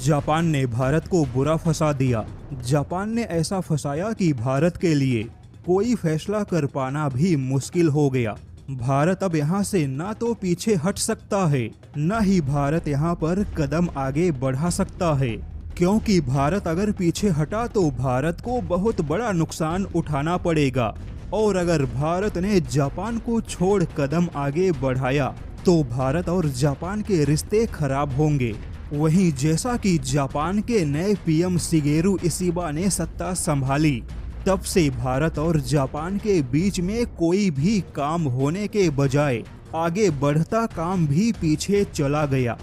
Japan ने भारत को बुरा फंसा दिया। जापान ने ऐसा फंसाया कि भारत के लिए कोई फैसला कर पाना भी मुश्किल हो गया। भारत अब यहाँ से ना तो पीछे हट सकता है, न ही भारत यहाँ पर कदम आगे बढ़ा सकता है, क्योंकि भारत अगर पीछे हटा तो भारत को बहुत बड़ा नुकसान उठाना पड़ेगा। और अगर भारत ने जापान को छोड़ कदम आगे बढ़ाया तो भारत और जापान के रिश्ते खराब होंगे। वहीं जैसा कि जापान के नए पीएम शिगेरू इशिबा ने सत्ता संभाली, तब से भारत और जापान के बीच में कोई भी काम होने के बजाय आगे बढ़ता काम भी पीछे चला गया।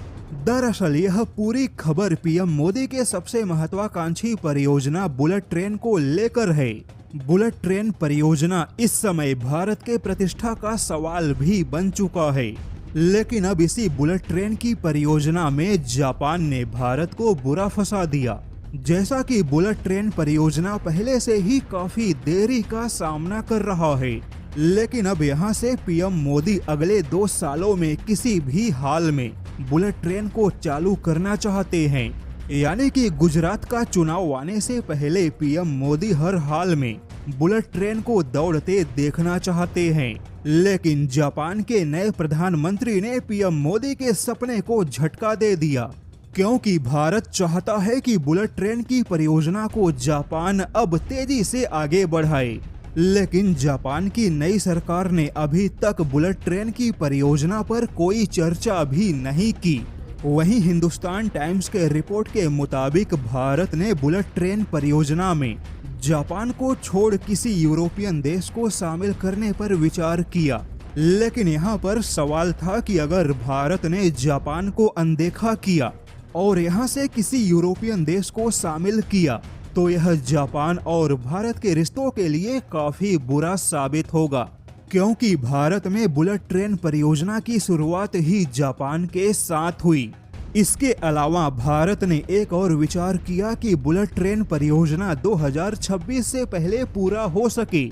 दरअसल यह पूरी खबर पीएम मोदी के सबसे महत्वाकांक्षी परियोजना बुलेट ट्रेन को लेकर है। बुलेट ट्रेन परियोजना इस समय भारत के प्रतिष्ठा का सवाल भी बन चुका है, लेकिन अब इसी बुलेट ट्रेन की परियोजना में जापान ने भारत को बुरा फंसा दिया। जैसा कि बुलेट ट्रेन परियोजना पहले से ही काफी देरी का सामना कर रहा है, लेकिन अब यहां से पीएम मोदी अगले 2 सालों में किसी भी हाल में बुलेट ट्रेन को चालू करना चाहते हैं। यानी कि गुजरात का चुनाव आने से पहले पीएम मोदी हर हाल में बुलेट ट्रेन को दौड़ते देखना चाहते हैं। लेकिन जापान के नए प्रधानमंत्री ने पीएम मोदी के सपने को झटका दे दिया, क्योंकि भारत चाहता है कि बुलेट ट्रेन की परियोजना को जापान अब तेजी से आगे बढ़ाए। लेकिन जापान की नई सरकार ने अभी तक बुलेट ट्रेन की परियोजना पर कोई चर्चा भी नहीं की। वहीं हिंदुस्तान टाइम्स के रिपोर्ट के मुताबिक भारत ने बुलेट ट्रेन परियोजना में जापान को छोड़ किसी यूरोपियन देश को शामिल करने पर विचार किया। लेकिन यहाँ पर सवाल था कि अगर भारत ने जापान को अनदेखा किया और यहाँ से किसी यूरोपियन देश को शामिल किया तो यह जापान और भारत के रिश्तों के लिए काफी बुरा साबित होगा, क्योंकि भारत में बुलेट ट्रेन परियोजना की शुरुआत ही जापान के साथ हुई। इसके अलावा भारत ने एक और विचार किया कि बुलेट ट्रेन परियोजना 2026 से पहले पूरा हो सके।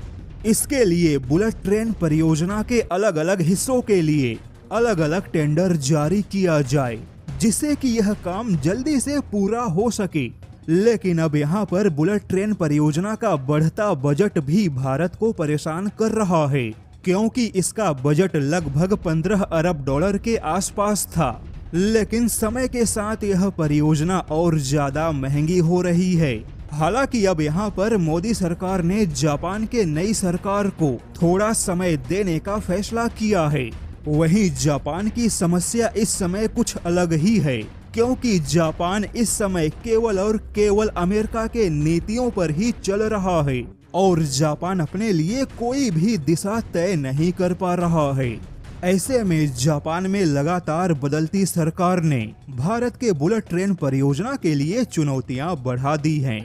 इसके लिए बुलेट ट्रेन परियोजना के अलग अलग हिस्सों के लिए अलग अलग टेंडर जारी किया जाए, जिससे कि यह काम जल्दी से पूरा हो सके। लेकिन अब यहाँ पर बुलेट ट्रेन परियोजना का बढ़ता बजट भी भारत को परेशान कर रहा है, क्योंकि इसका बजट लगभग 15 अरब डॉलर के आसपास था। लेकिन समय के साथ यह परियोजना और ज्यादा महंगी हो रही है। हालांकि अब यहाँ पर मोदी सरकार ने जापान के नई सरकार को थोड़ा समय देने का फैसला किया है। वहीं जापान की समस्या इस समय कुछ अलग ही है, क्योंकि जापान इस समय केवल और केवल अमेरिका के नीतियों पर ही चल रहा है और जापान अपने लिए कोई भी दिशा तय नहीं कर पा रहा है। ऐसे में जापान में लगातार बदलती सरकार ने भारत के बुलेट ट्रेन परियोजना के लिए चुनौतियां बढ़ा दी हैं।